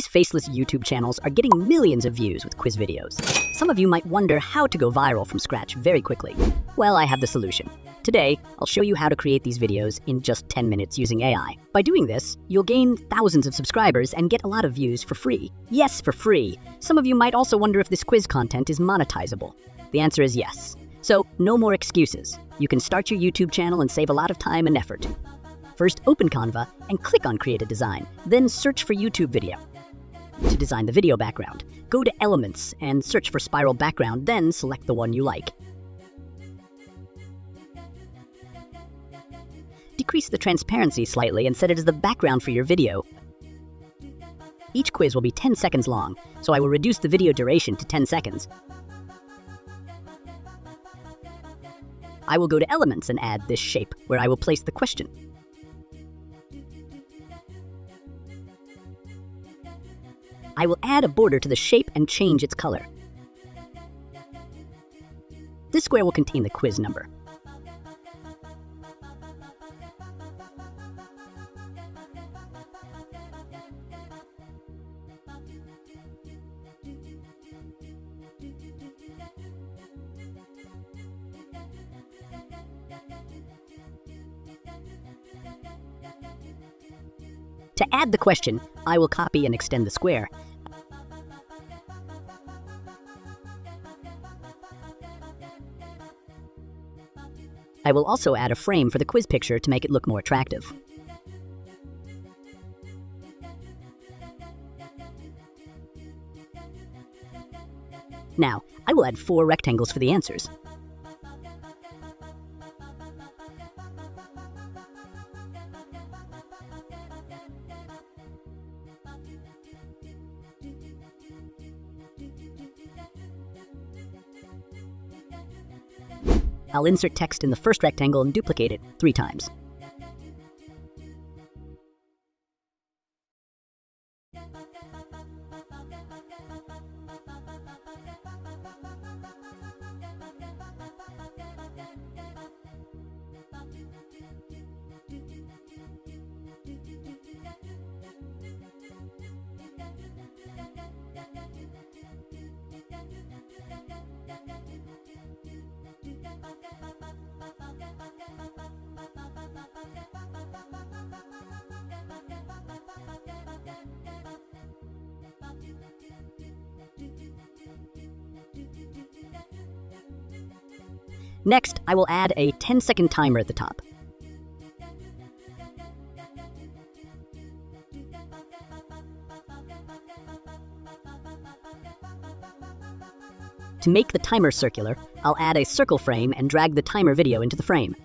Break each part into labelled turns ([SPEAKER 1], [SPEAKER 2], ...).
[SPEAKER 1] faceless YouTube channels are getting millions of views with quiz videos. Some of you might wonder how to go viral from scratch very quickly. Well, I have the solution. Today, I'll show you how to create these videos in just 10 minutes using AI. By doing this, you'll gain thousands of subscribers and get a lot of views for free. Yes, for free. Some of you might also wonder if this quiz content is monetizable. The answer is yes. So, no more excuses. You can start your YouTube channel and save a lot of time and effort. First, open Canva and click on Create a Design, then search for YouTube video. To design the video background, go to Elements and search for Spiral Background, then select the one you like. Decrease the transparency slightly and set it as the background for your video. Each quiz will be 10 seconds long, so I will reduce the video duration to 10 seconds. I will go to Elements and add this shape, where I will place the question. I will add a border to the shape and change its color. This square will contain the quiz number. To add the question, I will copy and extend the square. I will also add a frame for the quiz picture to make it look more attractive. Now, I will add 4 rectangles for the answers. I'll insert text in the first rectangle and duplicate it 3 times. Next, I will add a 10-second timer at the top. To make the timer circular, I'll add a circle frame and drag the timer video into the frame.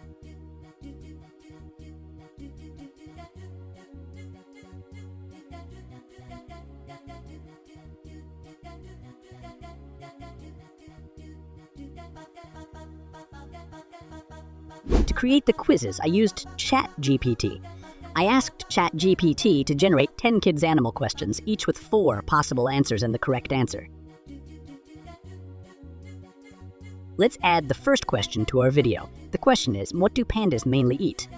[SPEAKER 1] To create the quizzes, I used ChatGPT. I asked ChatGPT to generate 10 kids' animal questions, each with 4 possible answers and the correct answer. Let's add the first question to our video. The question is, what do pandas mainly eat?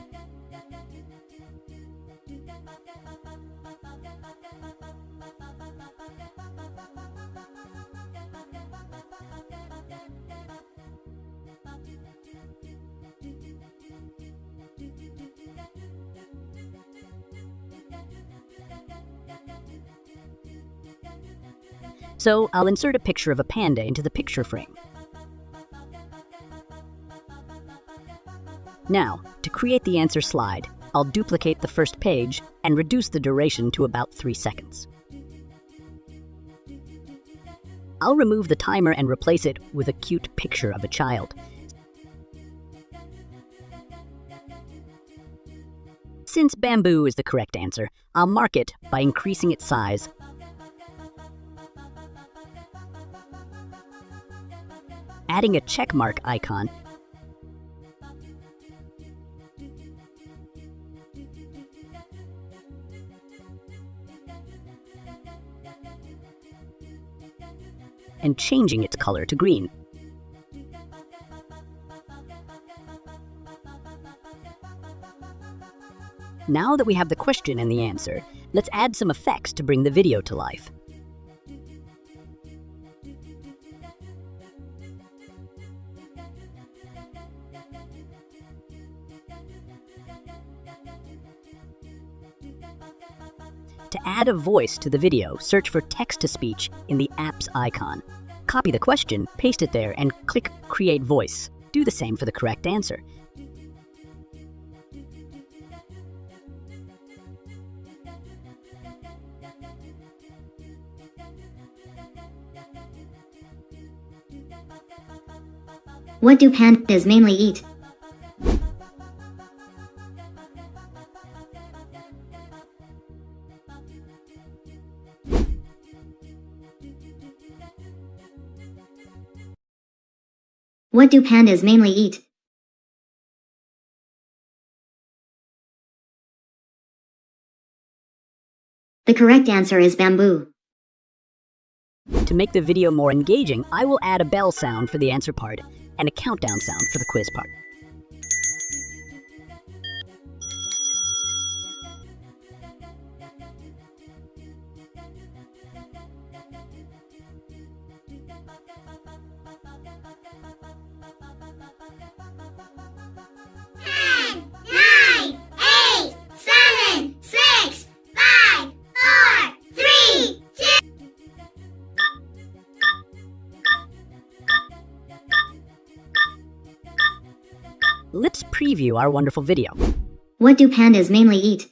[SPEAKER 1] So I'll insert a picture of a panda into the picture frame. Now, to create the answer slide, I'll duplicate the first page and reduce the duration to about 3 seconds. I'll remove the timer and replace it with a cute picture of a child. Since bamboo is the correct answer, I'll mark it by increasing its size. Adding a checkmark icon, and changing its color to green. Now that we have the question and the answer, let's add some effects to bring the video to life. To add a voice to the video, search for text-to-speech in the app's icon. Copy the question, paste it there, and click Create Voice. Do the same for the correct answer.
[SPEAKER 2] What do pandas mainly eat? What do pandas mainly eat? The correct answer is bamboo.
[SPEAKER 1] To make the video more engaging, I will add a bell sound for the answer part and a countdown sound for the quiz part. Let's preview our wonderful video.
[SPEAKER 2] What do pandas mainly eat?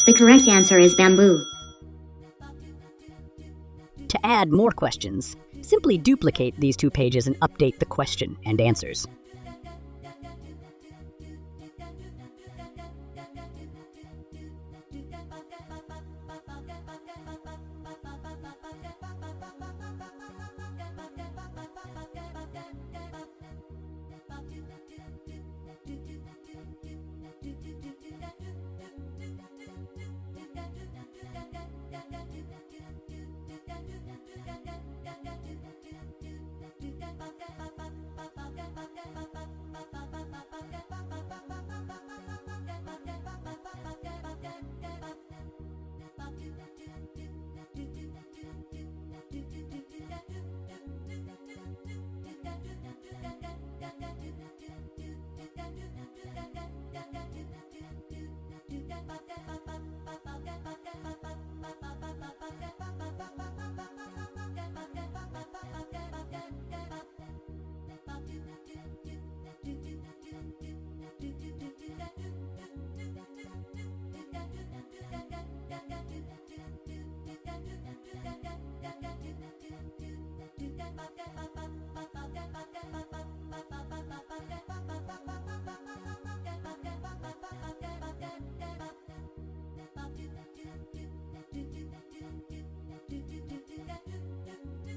[SPEAKER 2] The correct answer is bamboo.
[SPEAKER 1] To add more questions, simply duplicate these two pages and update the question and answers.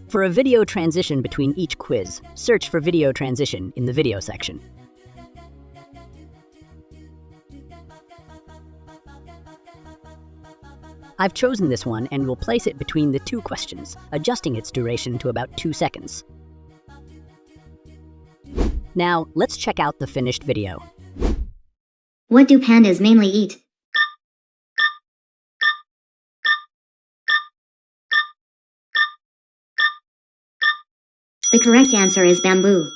[SPEAKER 1] For a video transition between each quiz, search for video transition in the video section. I've chosen this one and will place it between the two questions, adjusting its duration to about 2 seconds. Now, let's check out the finished video.
[SPEAKER 2] What do pandas mainly eat? The correct answer is bamboo.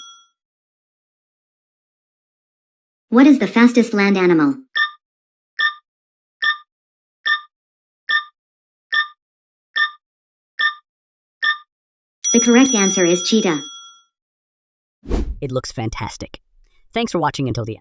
[SPEAKER 2] What is the fastest land animal? The correct answer is cheetah.
[SPEAKER 1] It looks fantastic. Thanks for watching until the end.